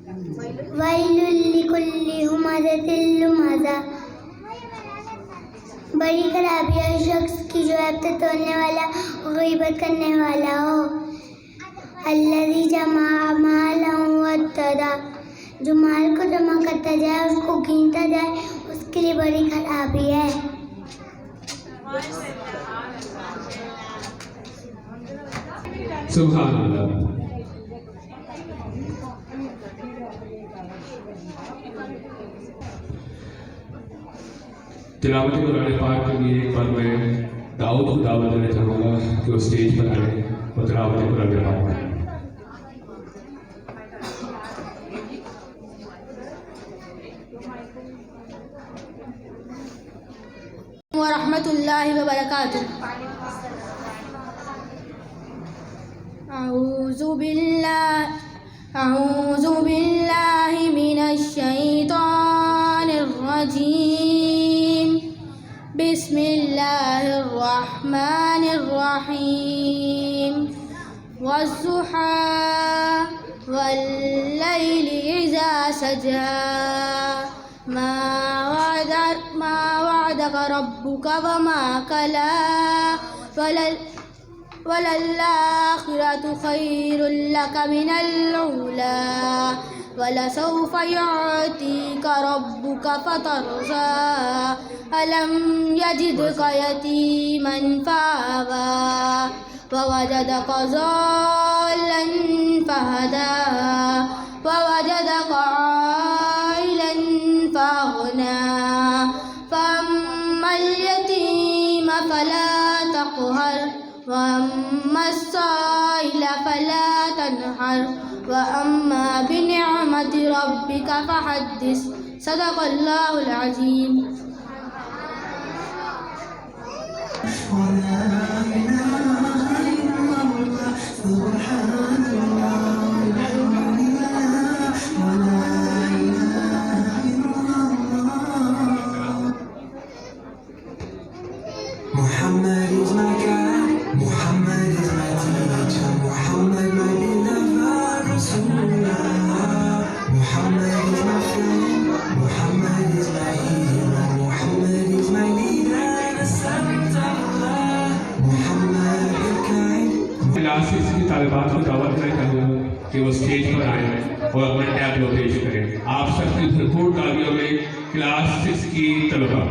वैलुल लिकुल्लि हुमज़तिल लुमज़ा। बड़ी खराबी है शख्स की जो ऐब्त तोड़ने वाला और गीबत करने वाला हो। अल्लज़ी जमा मालन वअद्ददा। जो माल को जमा करता जाए उसको गिनता जाए उसके लिए बड़ी खराबी है। सुभान अल्लाह। तिलावत कुरान पाक के लिए एक बार मैं दाऊद को दावत देना चाहूँगा कि वो स्टेज पर आए और तिलावत कुरान पाक करें। व रहमतुल्लाहि व बरकातुहू। अऊज़ु बिल्लाहि मिनश शैतानिर रजीम। बिस्मिल्लाहिर रहमानिर रहीम। वज़्ज़ुहा वल्लैलि इज़ा सजा। मा वअदक रब्बुक वमा कला। वलल्लाखिरतु खैरुल लक मिनल ऊला। वलसौफ युअतीक रब्बुक फतरज़ा। अलम यजिदक यतीमन फआवा। ववजदक ज़ाल्लन फहदा। ववजदक आइलन फअग़ना। फअम्मल यतीम फला तक़हर। वअम्मा अस्साइल फला तनहर। वअम्मा बिनिअमति रब्बिक फहद्दिस। सदक़ल्लाहुल अज़ीम। Muhammad is my guide, Muhammad is my teacher, Muhammad my beloved Rasulullah. Muhammad is my friend, Muhammad is my hero, Muhammad is my leader, the son of Allah. Muhammad is kind. Classes की तालिबात को दावत में चाहूँगा कि वो stage पर आए और अपना टैबलो पेश करें। आप सबकी भरपूर तालियों में क्लास 6 की तलबा।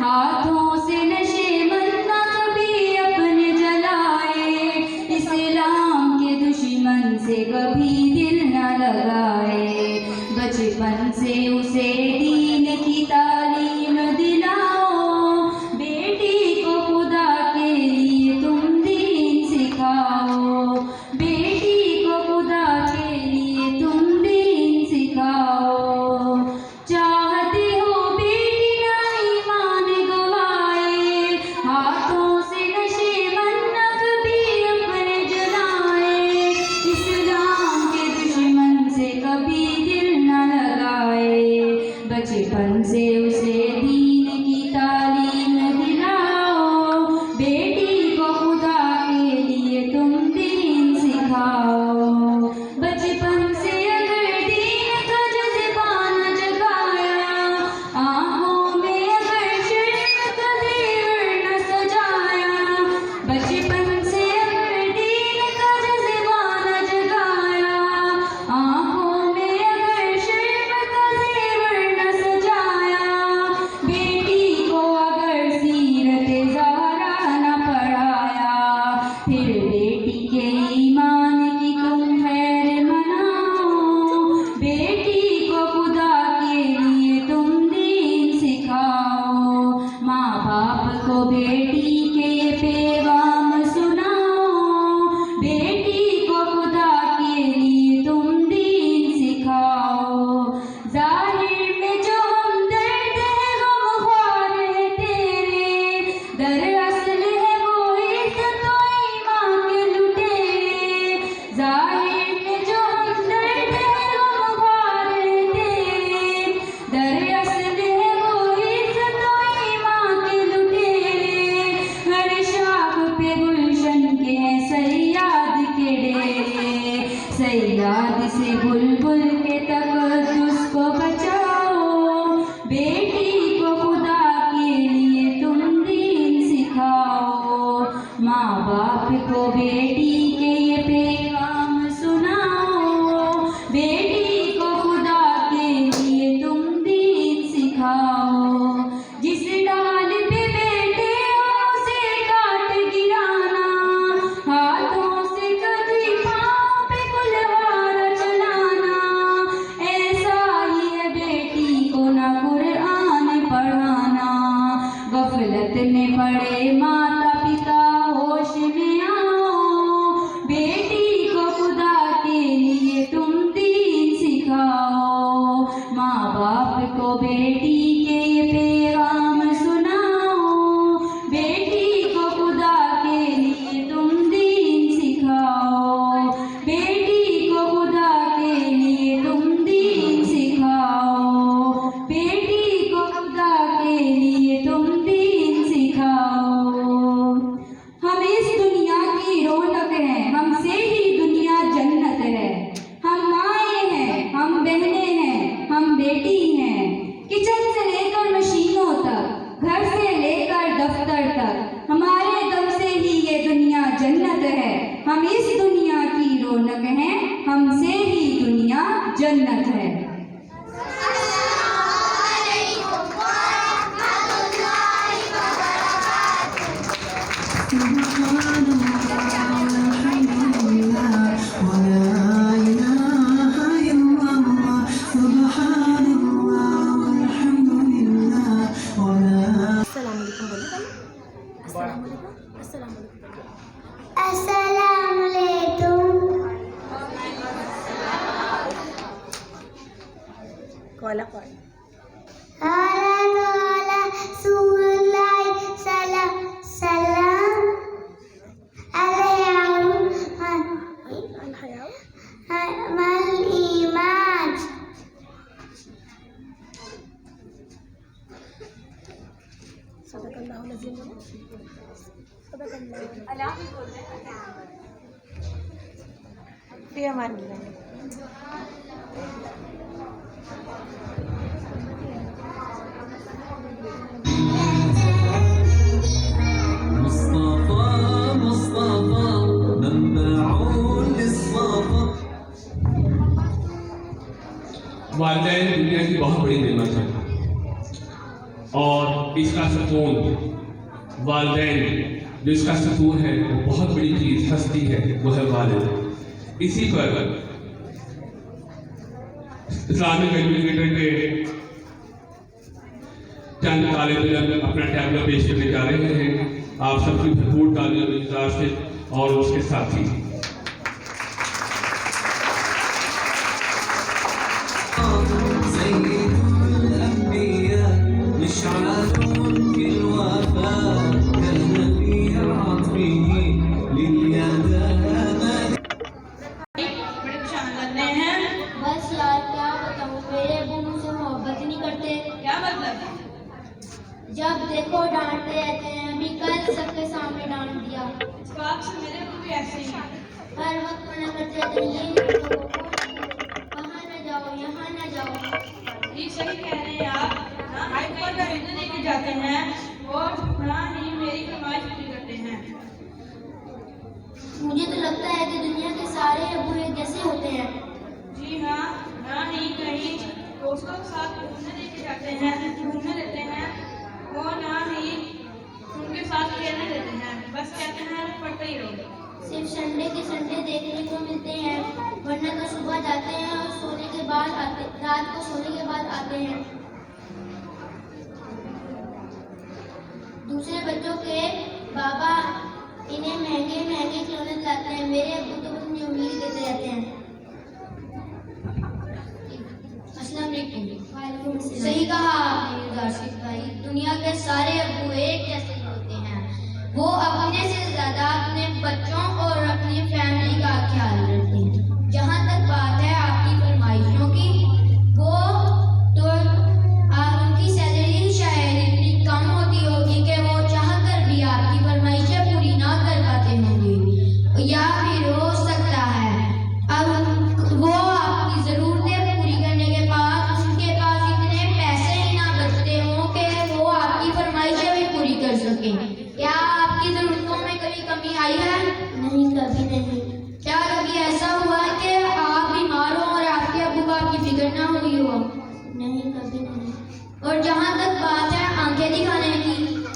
हाथों से नशे मन्ना कभी अपने जलाए। इस्लाम के दुश्मन से कभी दिल न लगाए। बचपन से उसे दीन की तालीम दिलाओ। बेटी को खुदा के लिए तुम दीन सिखाओ। बेटी को खुदा के लिए तुम दीन सिखाओ। चाहते हो बेटी ना ईमान गवाए। हाथों से नशे मन्ना कभी अपने जलाए। इस्लाम के दुश्मन से कभी दिल न लगाए। बचपन से उसे दीन की तालीम दिलाओ। बेटी को खुदा के लिए तुम दीन सिखाओ। बचपन से अगर दीन का जज्बा न जगाया। आँखों में अगर शिर्क का ज़ेवर न सजाया। बचपन से अगर दीन का जज्बा न जगाया। आँखों में अगर शिर्क का ज़ेवर न सजाया। बेटी को अगर सीरत ज़हरा न पढ़ाया। फिर बेटी के ईमान की डेरे। सैयाद से बुलबुल के तकद्दुस को बचाओ, बेटी को खुदा के लिए तुम दीन सिखाओ। माँ बाप को बेटी के ये पैगाम सुनाओ, बेटी को खुदा के लिए तुम दीन सिखाओ। जिस डाल पे बैठे हो उसे काट गिराना, हाथों से कभी पाँव पे कुल्हाड़ चलाना। ऐसा ही है बेटी को ना कुरान पढ़ाना। गफलत में पड़े माता पिता होश में आओ, बेटी को खुदा के लिए तुम दीन सिखाओ। माँ बाप को बेटी के ये पैगाम सुनाओ, बेटी को खुदा के लिए तुम दीन सिखाओ। बेटी को खुदा के लिए तुम दीन सिखाओ, बेटी को खुदा के लिए तुम दीन सिखाओ। हम इस दुनिया की रौनक हैं, हमसे ही दुनिया जन्नत है। हम माएँ हैं, हम बहनें हैं, हम बेटी हैं। किचन से लेकर मशीनों तक, घर से लेकर दफ्तर तक, हमारे दम से ही ये दुनिया जन्नत है। हम इस दुनिया की रौनक हैं, हमसे ही दुनिया जन्नत है। वालिदैन दुनिया की बहुत बड़ी नेमत है और इसका सुकून वालिदैन जो इसका सुकून है वो बहुत बड़ी चीज हस्ती है, वो है वालिद। इसी पर इस्लामिक एजुकेटर के चंद तालिब इल्म अपना टैबला पेश करने जा रहे हैं। आप सबकी भरपूर तालियों में इंतजार से और उसके साथी बस यार क्या बताऊँ, मेरे अबू मुझसे मोहब्बत ही नहीं करते। क्या मतलब? जब देखो डांटते रहते हैं, अभी कल सबके सामने डांट दिया। इस बात से मेरे को भी ऐसे ही है। हर वक्त मना करते रहते हैं, ये नहीं करो, वहाँ न जाओ, यहाँ न जाओ। ये सही कह रहे हैं आप। ना हाइट पर का रिजन लेके जाते हैं और ना ही मेरी फरमाइश पूरी करते हैं। मुझे तो लगता है कि दुनिया के सारे अबू एक जैसे होते हैं। जी हाँ, ना ही कहीं दोस्तों के साथ घूमने लेके जाते हैं, घूमने देते हैं, और ना ही उनके साथ खेलने देते हैं। बस कहते हैं पढ़ते ही रहो। सिर्फ संडे के संडे देखने को मिलते हैं, वरना तो सुबह जाते हैं और सोने के बाद आते, रात को सोने के बाद आते हैं। दूसरे बच्चों के बाबा इन्हें महंगे महंगे खिलौने दिलाते हैं, मेरे अब्बू तो बस मुझे उम्मीद देते रहते हैं। अस्सलाम वालेकुम। सही कहा आपने राशिद भाई, दुनिया के सारे अब्बू एक जैसे होते हैं। वो अपने से ज्यादा अपने बच्चों और अपनी फैमिली का ख्याल रखते हैं। जहाँ तक बात है आपकी फरमाइशों की, वो तो उनकी सैलरी शायद इतनी कम होती होगी कि वो चाह कर भी आपकी फरमाइशें पूरी ना कर पाते होंगे, या फिर हो सकता और जहाँ तक बात है आंखें दिखाने की,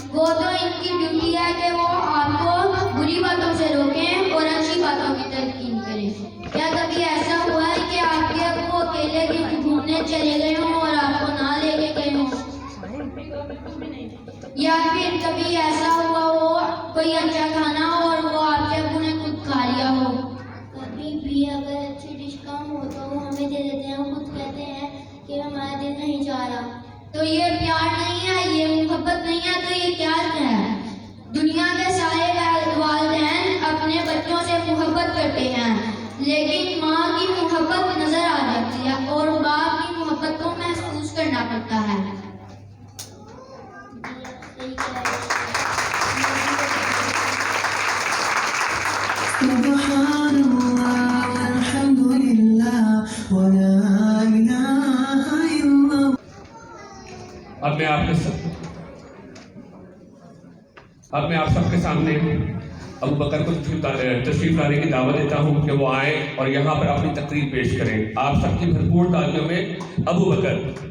वो तो इनकी ड्यूटी है कि वो आपको बुरी बातों से रोकें और अच्छी बातों की तरकीन करें। क्या कभी ऐसा हुआ है कि आपके वो अकेले कहीं घूमने चले गए हों और आपको ना लेके गए हों? या फिर कभी ऐसा हुआ हो कोई अच्छा खाना हो और वो आपके अब्बू ने खुद खा लिया हो? कभी भी अगर अच्छी डिश कम हो तो वो हमें दे देते हैं, वो खुद कहते हैं कि हमारा दिल नहीं चाह रहा। तो ये प्यार नहीं है, ये मोहब्बत नहीं है, तो ये क्या है? दुनिया के सारे वालिदैन अपने बच्चों से मोहब्बत करते हैं, लेकिन माँ की मोहब्बत नजर आ जाती है और बाप की मोहब्बत को महसूस करना पड़ता है। Subhanallah walhamdulillah wa la ilaha illallah. अब मैं आप सबके सामने अबू बकर को तशरीफ लाने की दावत देता हूँ कि वो आए और यहाँ पर अपनी तकरीर पेश करें। आप सबकी भरपूर तालियों में अबू बकर।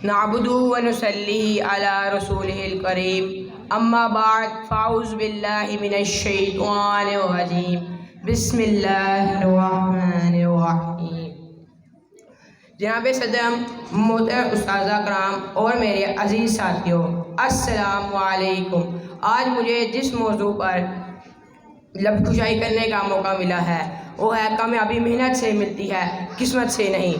नअबुदु व नुसल्ली अला रसूलिहिल करीम अम्मा बाद फ़ाउज़ बिल्लाहि मिनश शैतानिर रजीम बिस्मिल्लाहिर रहमानिर रहीम। जनाब सदर, मोहतरम उस्ताज़ा कराम और मेरे अज़ीज़ साथियों, अस्सलामु अलैकुम। आज मुझे जिस मौजू पर लब खुशाई करने का मौका मिला है वो है कामयाबी मेहनत से मिलती है, किस्मत से नहीं।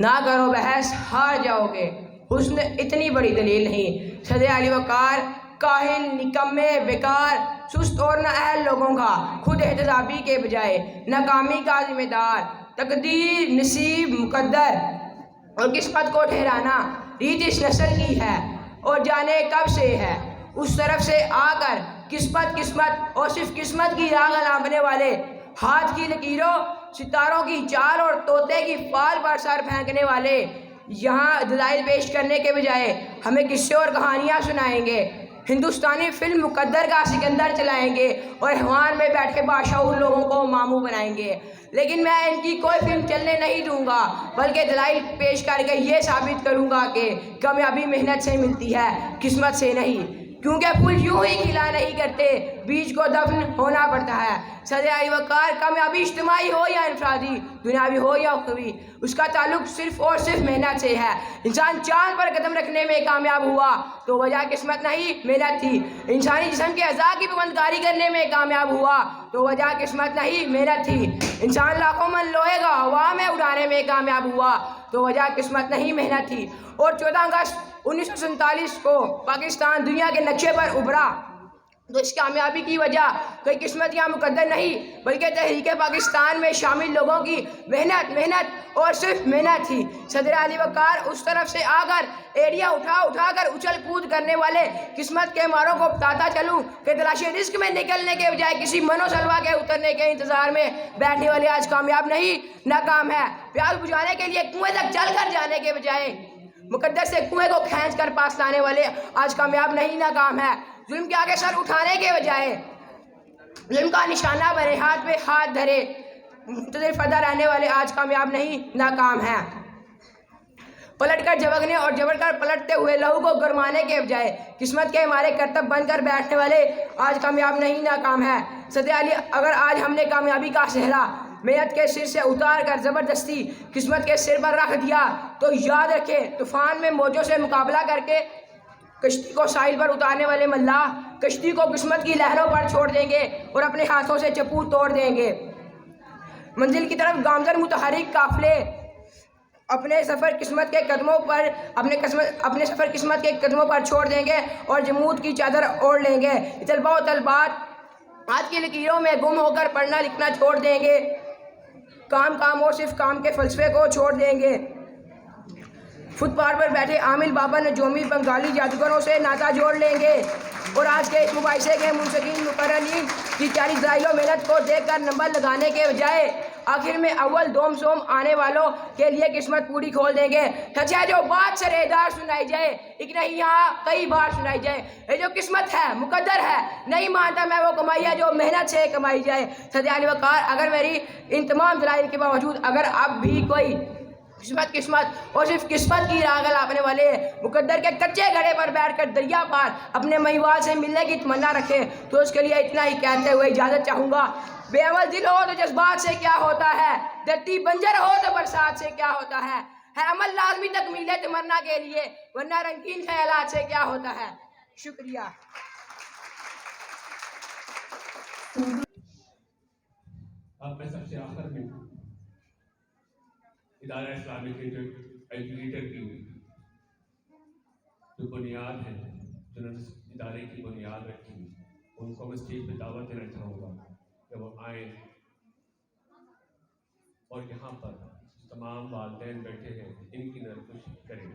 ना करो बहस, हार जाओगे। हुस्न इतनी बड़ी दलील नहीं। सदे अली वकार, काहिल, निकम्मे, बेकार, सुस्त और नाअहल लोगों का खुद एहतसाबी के बजाय नाकामी का जिम्मेदार तकदीर, नसीब, मुकद्दर और किस्मत को ठहराना रीत इस नस्ल की है और जाने कब से है। उस तरफ से आकर किस्मत किस्मत और सिर्फ किस्मत की राह नापने वाले हाथ की लकीरों, सितारों की चाल और तोते की फाल पर सर फेंकने वाले यहाँ दलाइल पेश करने के बजाय हमें किस्से और कहानियाँ सुनाएंगे। हिंदुस्तानी फिल्म मुकद्दर का सिकंदर चलाएंगे और हवान में बैठे बादशाह उन लोगों को मामू बनाएंगे। लेकिन मैं इनकी कोई फिल्म चलने नहीं दूंगा, बल्कि दलाइल पेश करके ये साबित करूंगा कि कामयाबी मेहनत से मिलती है, किस्मत से नहीं। क्योंकि फूल यूं ही खिला नहीं करते, बीज को दफन होना पड़ता है। सदे वकार, कामयाबी इज्तिमाई हो या इंफरादी, दुनियावी हो या उखरवी, उसका ताल्लुक सिर्फ और सिर्फ मेहनत से है। इंसान चांद पर कदम रखने में कामयाब हुआ तो वजह किस्मत नहीं, मेहनत थी। इंसानी जिस्म के अज़ा की पाबंदकारी करने में कामयाब हुआ तो वजह किस्मत नहीं, मेहनत थी। इंसान लाखों मन लोहे का हवा में उड़ाने में कामयाब हुआ तो वजह किस्मत नहीं, मेहनत थी। और 14 अगस्त 1947 को पाकिस्तान दुनिया के नक्शे पर उभरा तो इस कामयाबी की वजह कोई किस्मत या मुकद्दर नहीं, बल्कि तहरीक पाकिस्तान में शामिल लोगों की मेहनत और सिर्फ मेहनत थी। सदर अली वकार, उस तरफ से आकर एरिया उठा कर उछल कूद करने वाले किस्मत के मारों को बताता चलूं कि तलाशी रिस्क में निकलने के बजाय किसी मनोसलवा के उतरने के इंतजार में बैठने वाले आज कामयाब नहीं, नाकाम है। प्यास बुझाने के लिए कुएं तक चल कर जाने के बजाय मुकद्दर से कुएं को खींच कर पास लाने वाले आज कामयाब नहीं, नाकाम है। जुल्म के आगे सर उठाने के बजाय जुल्म का निशाना बने, हाथ पे हाथ धरे मुंतज़िर फदा रहने वाले आज कामयाब नहीं, नाकाम है। पलट कर झपकने और झपट कर पलटते हुए लहू को गरमाने के बजाय किस्मत के हमारे कर्तव्य बनकर बैठने वाले आज कामयाब नहीं, नाकाम है। सदे अली, अगर आज हमने कामयाबी का सेहरा मेहनत के सिर से उतार कर ज़बरदस्ती किस्मत के सिर पर रख दिया तो याद रखें, तूफान में मौजों से मुकाबला करके कश्ती को साहिल पर उतारने वाले मल्लाह कश्ती को किस्मत की लहरों पर छोड़ देंगे और अपने हाथों से चप्पू तोड़ देंगे। मंजिल की तरफ गामजन मुतहरिक काफिले अपने सफ़र किस्मत के कदमों पर छोड़ देंगे और जमूद की चादर ओढ़ लेंगे। तलबा व तलबात हाथ की लकीरों में गुम होकर पढ़ना लिखना छोड़ देंगे, काम और सिर्फ काम के फलसफे को छोड़ देंगे। फुटपाथ पर बैठे आमिल बाबा नजोमी बंगाली जादूगरों से नाता जोड़ लेंगे और आज के इस मुबाइसे के मुंसकीन मुकर्ररीन की 40 दलाइल मेहनत को देखकर नंबर लगाने के बजाय आखिर में अव्वल दोम सोम आने वालों के लिए किस्मत पूरी खोल देंगे। सच है जो बात सरेदार सुनाई जाए, एक नहीं यहाँ कई बार सुनाई जाए। ये जो किस्मत है मुकद्दर है, नहीं मानता मैं वो कमाई है जो मेहनत से कमाई जाए। सत्यान वकार, अगर मेरी इन तमाम दलाइल के बावजूद अगर अब भी कोई किस्मत और सिर्फ किस्मत की राह लापने वाले मुकद्दर के कच्चे घड़े पर बैठकर दरिया पार अपने महिवाल से मिलने की तमन्ना रखे, तो उसके लिए इतना ही कहते हुए इजाज़त चाहूँगा। बेअमल दिल हो तो जज्बात से क्या होता है, धरती बंजर हो तो बरसात से क्या होता है अमल लाजमी तकमील तमन्ना के लिए, वरना रंगीन ख्यालात से क्या होता है। शुक्रिया। अब मैं सबसे आखिर में इदारा इस्लामिक के जो एजुकेटर की जो बुनियाद है, जिन्होंने इदारे की बुनियाद रखी, उनको मैं स्टेज पर दावत देना चाहूँगा कि वो आए और यहाँ पर तमाम वालिदैन बैठे हैं इनकी नज़रकुश करें।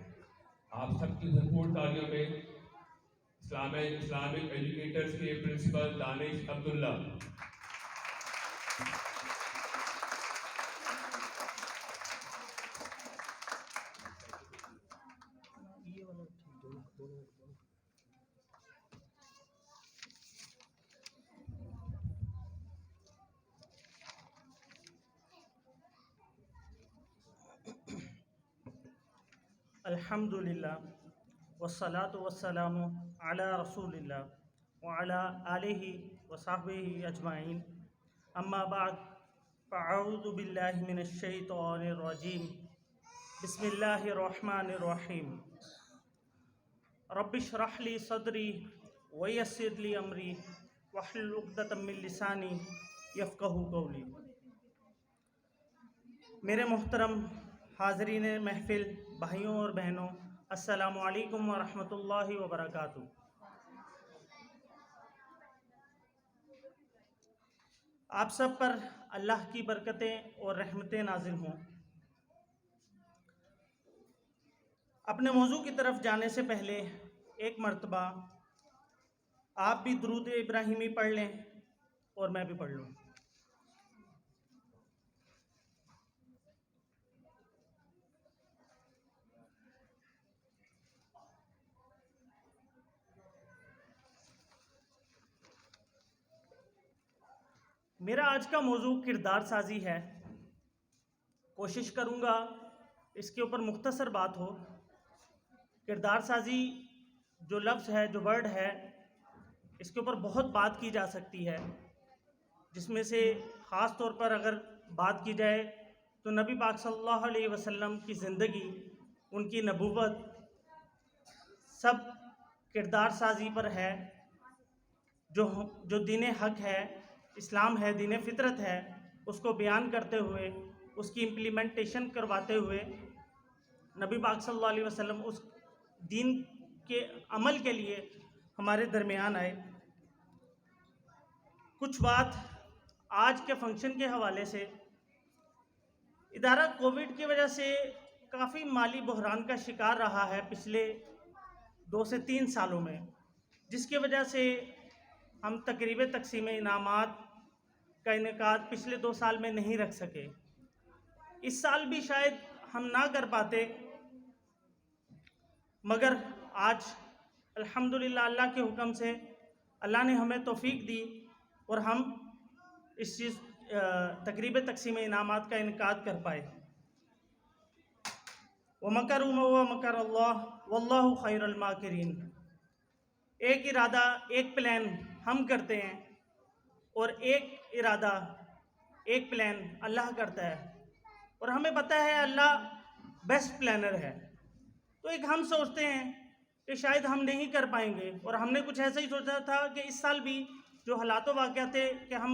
आप सबकी भरपूर तालियों में इस्लामिक एजुकेटर्स के प्रिंसिपल दानिश अब्दुल्ला। अल्हम्दुलिल्लाह वस्सलातु वस्सलामु अला रसूलिल्लाह व अला आलिहि व सहबिहि अजमाइन, अम्मा बाद, फ़अऊज़ु बिल्लाहि मिनश शैतानिर रजीम, बिस्मिल्लाहिर रहमानिर रहीम। रब्बि इश्रह ली सदरी व यस्सिर ली अमरी वहलुल उक़दतम मिन लिसानी यफ़क़हू क़ौली। मेरे मोहतरम हाज़रीन महफ़िल, भाइयों और बहनों, अस्सलामु अलैकुम व रहमतुल्लाहि व बरकातुहू। आप सब पर अल्लाह की बरकतें और रहमतें नाज़िल हों। अपने मौजू की तरफ जाने से पहले एक मर्तबा आप भी दुरूद इब्राहिमी पढ़ लें और मैं भी पढ़ लूँ। मेरा आज का मौजू किरदार साजी है। कोशिश करूँगा इसके ऊपर मुख्तसर बात हो। किरदार साजी जो लफ्ज़ है, जो वर्ड है, इसके ऊपर बहुत बात की जा सकती है, जिसमें से ख़ास तौर पर अगर बात की जाए तो नबी पाक सल्लल्लाहु अलैहि वसल्लम की ज़िंदगी, उनकी नबूवत, सब किरदार साजी पर है। जो दीन हक़ है, इस्लाम है, दीन फितरत है, उसको बयान करते हुए, उसकी इम्प्लीमेंटेशन करवाते हुए नबी पाक सल्लल्लाहु अलैहि वसल्लम उस दीन के अमल के लिए हमारे दरमियान आए। कुछ बात आज के फंक्शन के हवाले से। इदारा कोविड की वजह से काफ़ी माली बहरान का शिकार रहा है पिछले 2 से 3 सालों में, जिसकी वजह से हम तकरीब तकसीम इनामात का इनेकाद पिछले 2 साल में नहीं रख सके। इस साल भी शायद हम ना कर पाते, मगर आज अल्हम्दुलिल्लाह अल्लाह के हुक्म से अल्लाह ने हमें तौफीक दी और हम इस चीज़ तकरीब तकसीम इनामात का इनेकाद कर पाए। व मकरू व मकर अल्लाह वल्लाहु खैरुल माकिरीन। एक इरादा, एक प्लान हम करते हैं और एक इरादा, एक प्लान अल्लाह करता है, और हमें पता है अल्लाह बेस्ट प्लानर है। तो एक हम सोचते हैं कि शायद हम नहीं कर पाएंगे, और हमने कुछ ऐसा ही सोचा था कि इस साल भी जो हालात वाक़या थे कि हम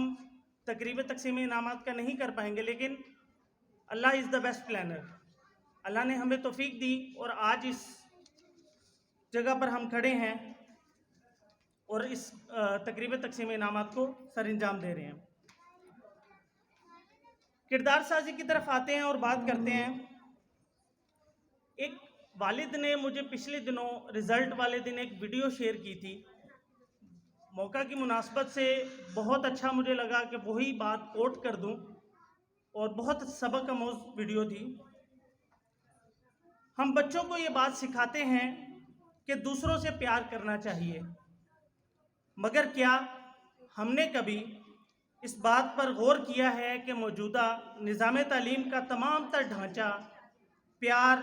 तकरीब तकसीम इनामात का नहीं कर पाएंगे, लेकिन अल्लाह इज़ द बेस्ट प्लानर। अल्लाह ने हमें तौफीक दी और आज इस जगह पर हम खड़े हैं और इस तकरीब तकसीम इनामात को सर अंजाम दे रहे हैं। किरदार साजी की तरफ आते हैं और बात करते हैं। एक वालिद ने मुझे पिछले दिनों रिज़ल्ट वाले दिन एक वीडियो शेयर की थी। मौका की मुनासबत से बहुत अच्छा मुझे लगा कि वही बात कोट कर दूं। और बहुत सबक आमोज वीडियो थी। हम बच्चों को ये बात सिखाते हैं कि दूसरों से प्यार करना चाहिए, मगर क्या हमने कभी इस बात पर गौर किया है कि मौजूदा निज़ाम तालीम का तमाम तर ढांचा प्यार,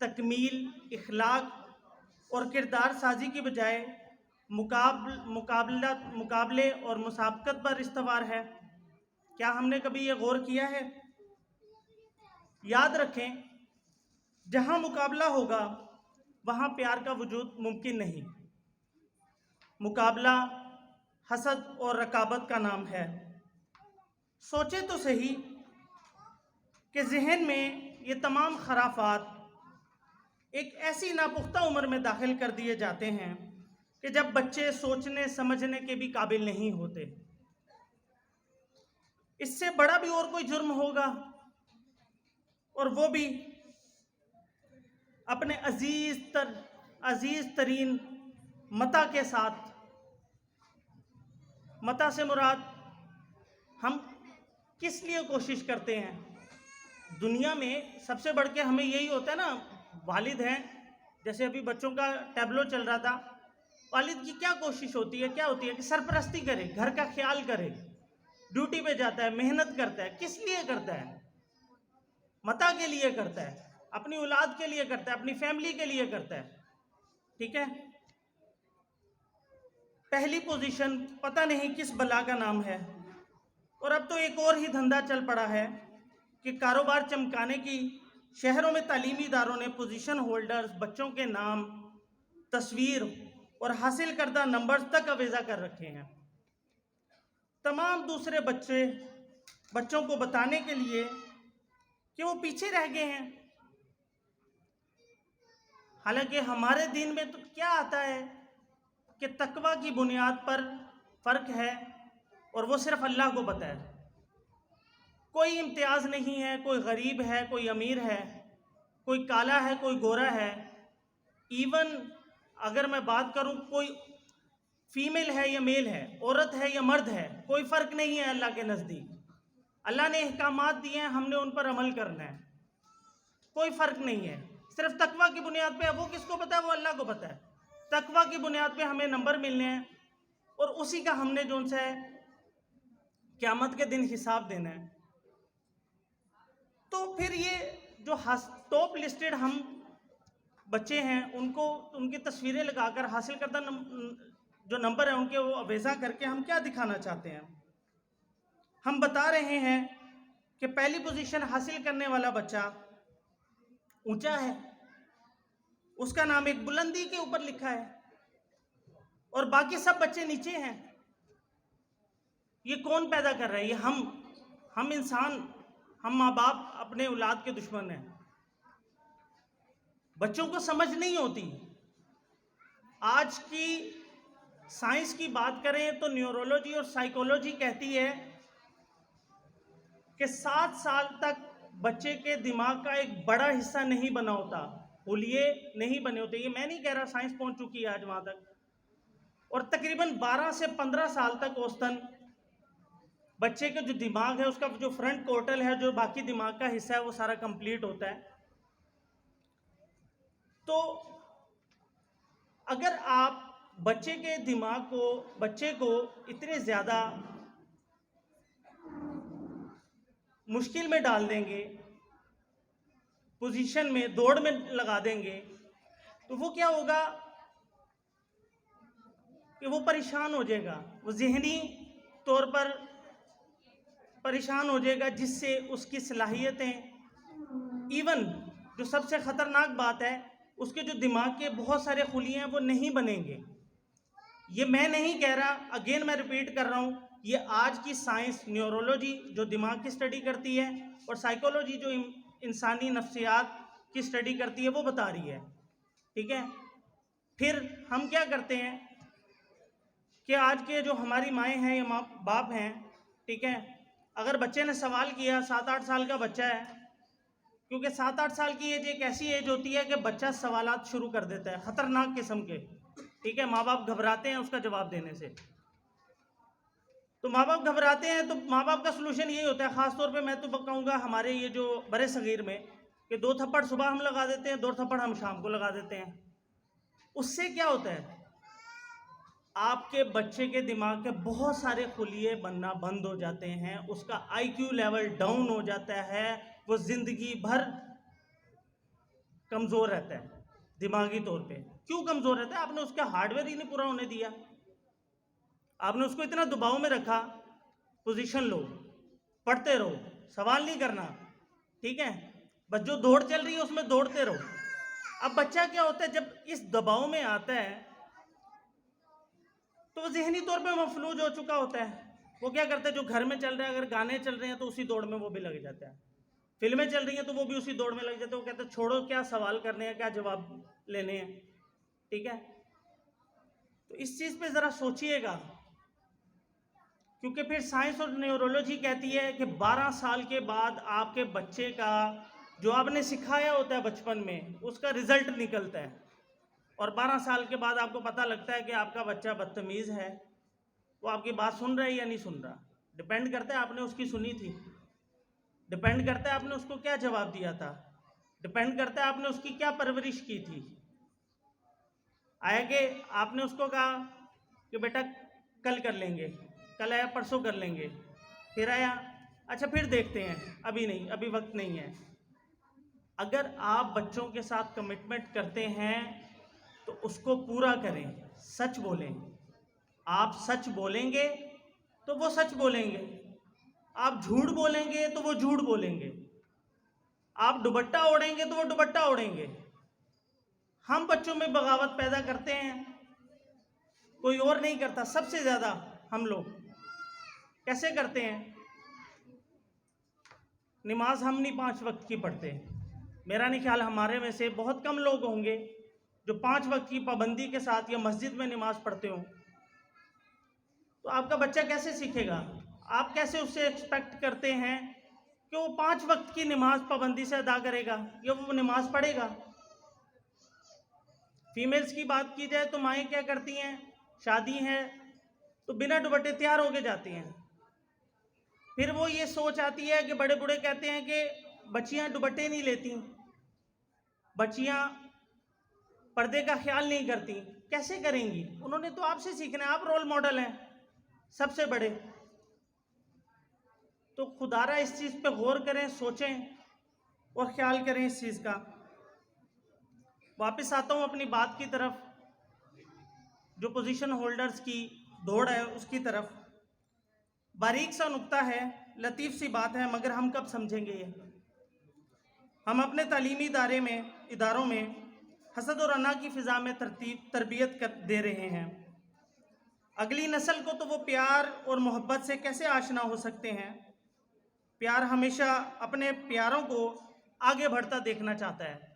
तकमील, इखलाक और किरदार साजी की बजाय मुकाबले और मुसाबकत पर इस्तवार है? क्या हमने कभी ये गौर किया है? याद रखें, जहाँ मुकाबला होगा वहाँ प्यार का वजूद मुमकिन नहीं। मुकाबला हसद और रकाबत का नाम है। सोचे तो सही कि जहन में ये तमाम खराफात एक ऐसी नापुख्ता उम्र में दाखिल कर दिए जाते हैं कि जब बच्चे सोचने समझने के भी काबिल नहीं होते। इससे बड़ा भी और कोई जुर्म होगा, और वो भी अपने अजीज तरीन मता के साथ। मता से मुराद हम किस लिए कोशिश करते हैं? दुनिया में सबसे बढ़ के हमें यही होता है ना, वालिद हैं, जैसे अभी बच्चों का टैबलो चल रहा था, वालिद की क्या कोशिश होती है, क्या होती है कि सरपरस्ती करे, घर का ख्याल करे, ड्यूटी पे जाता है, मेहनत करता है। किस लिए करता है? मता के लिए करता है, अपनी औलाद के लिए करता है, अपनी फैमिली के लिए करता है। ठीक है, पहली पोजीशन पता नहीं किस बला का नाम है। और अब तो एक और ही धंधा चल पड़ा है कि कारोबार चमकाने की शहरों में तालीमी इदारों ने पोजीशन होल्डर्स, बच्चों के नाम, तस्वीर और हासिल करदा नंबर्स तक अवेजा कर रखे हैं, तमाम दूसरे बच्चों को बताने के लिए कि वो पीछे रह गए हैं। हालांकि हमारे दीन में तो क्या आता है कि तकवा की बुनियाद पर फ़र्क है, और वो सिर्फ अल्लाह को पता है। कोई इम्तियाज़ नहीं है, कोई गरीब है, कोई अमीर है, कोई काला है, कोई गोरा है। इवन अगर मैं बात करूं, कोई फीमेल है या मेल है, औरत है या मर्द है, कोई फ़र्क नहीं है अल्लाह के नज़दीक। अल्लाह ने अहकामात दिए हैं, हमने उन पर अमल करना है, कोई फ़र्क नहीं है। सिर्फ तकवा की बुनियाद पे है। वो किसको पता है? वो अल्लाह को पता है। तकवा की बुनियाद पे हमें नंबर मिलने हैं, और उसी का हमने जो उनसे क़यामत के दिन हिसाब देना है। तो फिर ये जो टॉप लिस्टेड हम बच्चे हैं, उनको उनकी तस्वीरें लगाकर हासिल करदा जो नंबर है उनके, वो अवेजा करके हम क्या दिखाना चाहते हैं? हम बता रहे हैं कि पहली पोजीशन हासिल करने वाला बच्चा ऊंचा है, उसका नाम एक बुलंदी के ऊपर लिखा है, और बाकी सब बच्चे नीचे हैं। ये कौन पैदा कर रहा है? ये हम इंसान, हम माँ बाप अपने औलाद के दुश्मन हैं। बच्चों को समझ नहीं होती। आज की साइंस की बात करें तो न्यूरोलॉजी और साइकोलॉजी कहती है कि 7 साल तक बच्चे के दिमाग का एक बड़ा हिस्सा नहीं बना होता, हुलिये नहीं बने होते। ये मैं नहीं कह रहा, साइंस पहुंच चुकी है आज वहाँ तक। और तकरीबन 12 से 15 साल तक औसतन बच्चे का जो दिमाग है, उसका जो फ्रंट कोर्टल है, जो बाकी दिमाग का हिस्सा है, वो सारा कंप्लीट होता है। तो अगर आप बच्चे के दिमाग को, बच्चे को इतने ज़्यादा मुश्किल में डाल देंगे, पोजीशन में, दौड़ में लगा देंगे, तो वो क्या होगा कि वो परेशान हो जाएगा, वो ज़हनी तौर पर परेशान हो जाएगा, जिससे उसकी सलाहियतें, इवन जो सबसे ख़तरनाक बात है, उसके जो दिमाग के बहुत सारे खुलिये हैं वो नहीं बनेंगे। ये मैं नहीं कह रहा, अगेन मैं रिपीट कर रहा हूँ, ये आज की साइंस, न्यूरोलॉजी जो दिमाग की स्टडी करती है, और साइकोलॉजी जो इंसानी नफ्सियात की स्टडी करती है, वो बता रही है। ठीक है, फिर हम क्या करते हैं कि आज के जो हमारी माएँ हैं या माँ बाप हैं, ठीक है, अगर बच्चे ने सवाल किया, 7-8 साल का बच्चा है, क्योंकि 7-8 साल की एज एक ऐसी एज होती है कि बच्चा सवालात शुरू कर देता है, ख़तरनाक किस्म के। ठीक है, माँ बाप घबराते हैं उसका जवाब देने से। तो माँ बाप घबराते हैं, तो माँ बाप का सलूशन यही होता है, ख़ास तौर पे मैं तो कहूँगा हमारे ये जो बड़े सगीर में, कि 2 थप्पड़ सुबह हम लगा देते हैं, 2 थप्पड़ हम शाम को लगा देते हैं। उससे क्या होता है, आपके बच्चे के दिमाग के बहुत सारे खुलिये बनना बंद हो जाते हैं, उसका IQ लेवल डाउन हो जाता है, वो ज़िंदगी भर कमज़ोर रहता है दिमागी तौर पे। क्यों कमज़ोर रहता है? आपने उसका हार्डवेयर ही नहीं पूरा होने दिया, आपने उसको इतना दबाव में रखा, पोजीशन लो, पढ़ते रहो, सवाल नहीं करना, ठीक है, बस जो दौड़ चल रही है उसमें दौड़ते रहो। अब बच्चा क्या होता है, जब इस दबाव में आता है तो वो ज़हनी तौर पे मफलूज हो चुका होता है। वो क्या करता है, जो घर में चल रहा है, अगर गाने चल रहे हैं तो उसी दौड़ में वो भी लग जाता है, फिल्में चल रही हैं तो वो भी उसी दौड़ में लग जाते हैं। वो कहते हैं छोड़ो, क्या सवाल करने हैं, क्या जवाब लेने हैं, ठीक है। तो इस चीज़ पे ज़रा सोचिएगा, क्योंकि फिर साइंस और न्यूरोलॉजी कहती है कि 12 साल के बाद आपके बच्चे का जो आपने सिखाया होता है बचपन में, उसका रिजल्ट निकलता है, और 12 साल के बाद आपको पता लगता है कि आपका बच्चा बदतमीज़ है, वो आपकी बात सुन रहा है या नहीं सुन रहा। डिपेंड करता है आपने उसकी सुनी थी, डिपेंड करता है आपने उसको क्या जवाब दिया था, डिपेंड करता है आपने उसकी क्या परवरिश की थी। आया कि आपने उसको कहा कि बेटा कल कर लेंगे, कल आया परसों कर लेंगे, फिर आया अच्छा फिर देखते हैं, अभी नहीं, अभी वक्त नहीं है। अगर आप बच्चों के साथ कमिटमेंट करते हैं तो उसको पूरा करें, सच बोलें। आप सच बोलेंगे तो वो सच बोलेंगे, आप झूठ बोलेंगे तो वो झूठ बोलेंगे, आप दुपट्टा ओढ़ेंगे तो वो दुपट्टा ओढ़ेंगे। हम बच्चों में बगावत पैदा करते हैं, कोई और नहीं करता, सबसे ज़्यादा हम लोग। कैसे करते हैं? नमाज हम नहीं 5 वक्त की पढ़ते। मेरा नहीं ख्याल हमारे में से बहुत कम लोग होंगे जो 5 वक्त की पाबंदी के साथ या मस्जिद में नमाज पढ़ते हो। तो आपका बच्चा कैसे सीखेगा? आप कैसे उससे एक्सपेक्ट करते हैं कि वो 5 वक्त की नमाज पाबंदी से अदा करेगा या वो नमाज पढ़ेगा? फीमेल्स की बात की जाए तो माएँ क्या करती हैं, शादी है तो बिना दुपट्टे तैयार होके जाती हैं। फिर वो ये सोच आती है कि बड़े बूढ़े कहते हैं कि बच्चियां दुपट्टे नहीं लेती, बच्चियां पर्दे का ख्याल नहीं करती। कैसे करेंगी? उन्होंने तो आपसे सीखना है, आप रोल मॉडल हैं सबसे बड़े। तो खुदारा इस चीज़ पे गौर करें, सोचें और ख्याल करें इस चीज़ का। वापस आता हूँ अपनी बात की तरफ, जो पोजीशन होल्डर्स की दौड़ है उसकी तरफ। बारीक सा नुक्ता है, लतीफ़ सी बात है, मगर हम कब समझेंगे ये? हम अपने तालीमी इदारों में हसद और अना की फ़िज़ा में तरबियत दे रहे हैं। अगली नस्ल को तो वो प्यार और मोहब्बत से कैसे आशना हो सकते हैं? प्यार हमेशा अपने प्यारों को आगे बढ़ता देखना चाहता है।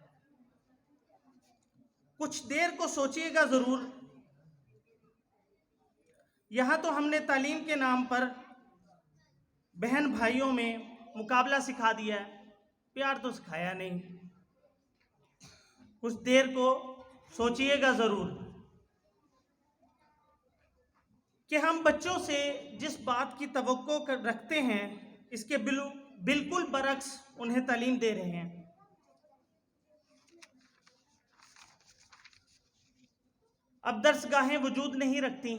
कुछ देर को सोचिएगा ज़रूर। यहाँ तो हमने तालीम के नाम पर बहन भाइयों में मुकाबला सिखा दिया है, प्यार तो सिखाया नहीं। कुछ देर को सोचिएगा ज़रूर कि हम बच्चों से जिस बात की तवक्को रखते हैं, इसके बिल्कुल बरक्स उन्हें तालीम दे रहे हैं। अब दर्सगाहें वजूद नहीं रखती,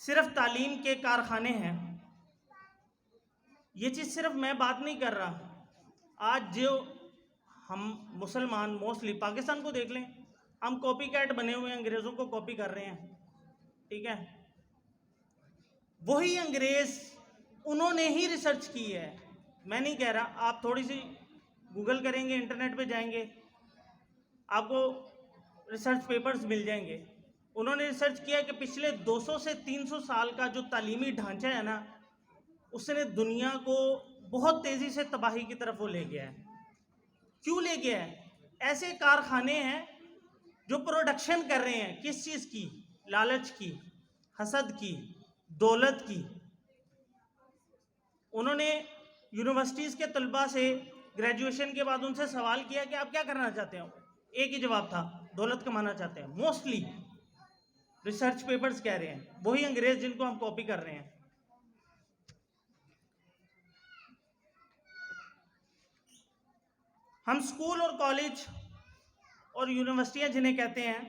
सिर्फ तालीम के कारखाने हैं। ये चीज़ सिर्फ मैं बात नहीं कर रहा। आज जो हम मुसलमान मोस्टली पाकिस्तान को देख लें, हम कॉपी कैट बने हुए हैं, अंग्रेज़ों को कॉपी कर रहे हैं, ठीक है। वही अंग्रेज़ उन्होंने ही रिसर्च की है, मैं नहीं कह रहा। आप थोड़ी सी गूगल करेंगे, इंटरनेट पे जाएंगे, आपको रिसर्च पेपर्स मिल जाएंगे। उन्होंने रिसर्च किया कि पिछले 200 से 300 साल का जो तालीमी ढांचा है ना, उसने दुनिया को बहुत तेज़ी से तबाही की तरफ वो ले गया है। क्यों ले गया है? ऐसे कारखाने हैं जो प्रोडक्शन कर रहे हैं, किस चीज़ की? लालच की, हसद की, दौलत की। उन्होंने यूनिवर्सिटीज़ के तलबा से ग्रेजुएशन के बाद उनसे सवाल किया कि आप क्या करना चाहते हो? एक ही जवाब था, दौलत कमाना चाहते हैं मोस्टली। रिसर्च पेपर्स कह रहे हैं, वही अंग्रेज जिनको हम कॉपी कर रहे हैं। हम स्कूल और कॉलेज और यूनिवर्सिटियां जिन्हें कहते हैं,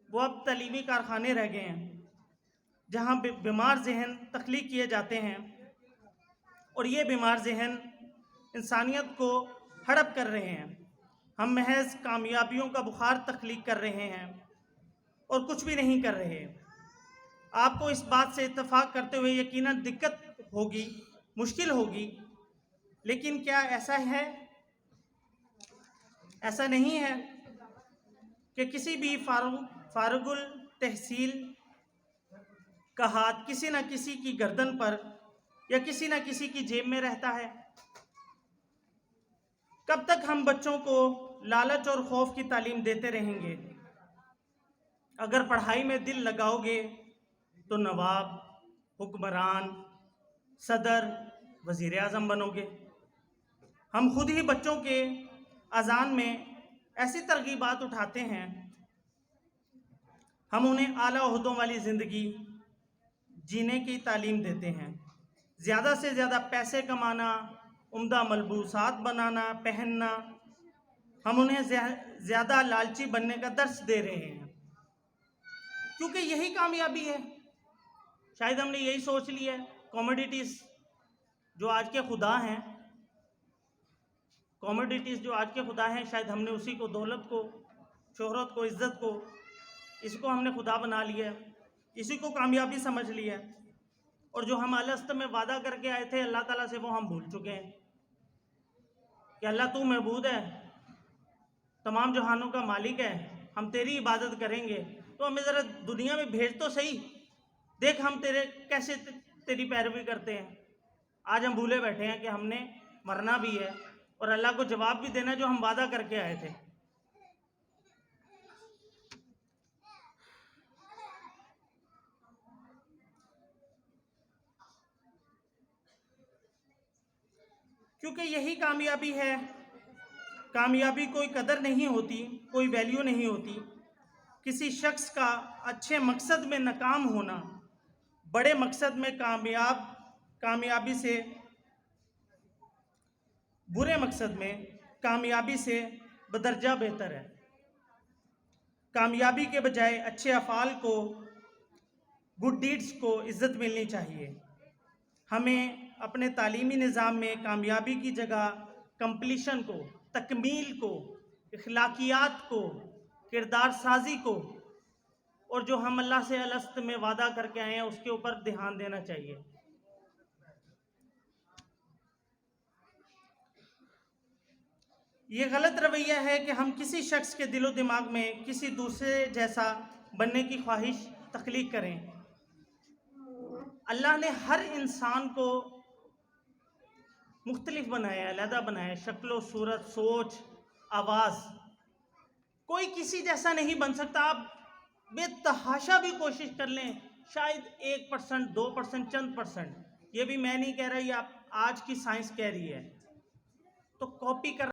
वो अब तालीमी कारखाने रह गए हैं जहां बीमार जहन तख्लीक किए जाते हैं, और ये बीमार जहन इंसानियत को हड़प कर रहे हैं। हम महज कामयाबियों का बुखार तख्लीक कर रहे हैं और कुछ भी नहीं कर रहे। आपको इस बात से इत्तेफाक करते हुए यकीनन दिक्कत होगी, मुश्किल होगी, लेकिन क्या ऐसा है? ऐसा नहीं है कि किसी भी फारुगुल तहसील का हाथ किसी न किसी की गर्दन पर या किसी न किसी की जेब में रहता है। कब तक हम बच्चों को लालच और खौफ की तालीम देते रहेंगे? अगर पढ़ाई में दिल लगाओगे तो नवाब, हुक्मरान, सदर, वज़ीर आज़म बनोगे। हम खुद ही बच्चों के अजान में ऐसी तरगीबात उठाते हैं, हम उन्हें आला ओहदों वाली ज़िंदगी जीने की तालीम देते हैं। ज़्यादा से ज़्यादा पैसे कमाना, उम्दा मलबूसात बनाना, पहनना, हम उन्हें ज़्यादा लालची बनने का दर्स दे रहे हैं, क्योंकि यही कामयाबी है। शायद हमने यही सोच लिया है, कमोडिटीज़ जो आज के खुदा हैं, कमोडिटीज़ जो आज के खुदा हैं, शायद हमने उसी को, दौलत को, शोहरत को, इज़्ज़त को, इसको हमने खुदा बना लिया है, इसी को कामयाबी समझ लिया है। और जो हम अलस्त में वादा करके आए थे अल्लाह ताला से, वो हम भूल चुके हैं कि अल्लाह तू महबूद है, तमाम जहानों का मालिक है, हम तेरी इबादत करेंगे, तो हमें ज़रा दुनिया में भेज तो सही, देख हम तेरे कैसे तेरी पैरवी करते हैं। आज हम भूले बैठे हैं कि हमने मरना भी है और अल्लाह को जवाब भी देना जो हम वादा करके आए थे। क्योंकि यही कामयाबी है। कामयाबी कोई कदर नहीं होती, कोई वैल्यू नहीं होती। किसी शख्स का अच्छे मकसद में नाकाम होना बड़े मकसद में कामयाबी से, बुरे मकसद में कामयाबी से बदरजा बेहतर है। कामयाबी के बजाय अच्छे अफ़ाल को, गुड डीड्स को इज़्ज़त मिलनी चाहिए। हमें अपने तालीमी निज़ाम में कामयाबी की जगह कंप्लीशन को, तकमील को, इखलाकियात को, किरदार साजी को, और जो हम अल्लाह से अलस्त में वादा करके आए हैं उसके ऊपर ध्यान देना चाहिए। ये गलत रवैया है कि हम किसी शख्स के दिलो दिमाग में किसी दूसरे जैसा बनने की ख्वाहिश तख्लीक करें। अल्लाह ने हर इंसान को मुख्तलिफ बनाया, अलहदा बनाया, शक्लो, सूरत, सोच, आवाज़। कोई किसी जैसा नहीं बन सकता। आप बेतहाशा भी कोशिश कर लें, शायद 1%, 2%, चंद %, ये भी मैं नहीं कह रहा, ये आप आज की साइंस कह रही है, तो कॉपी कर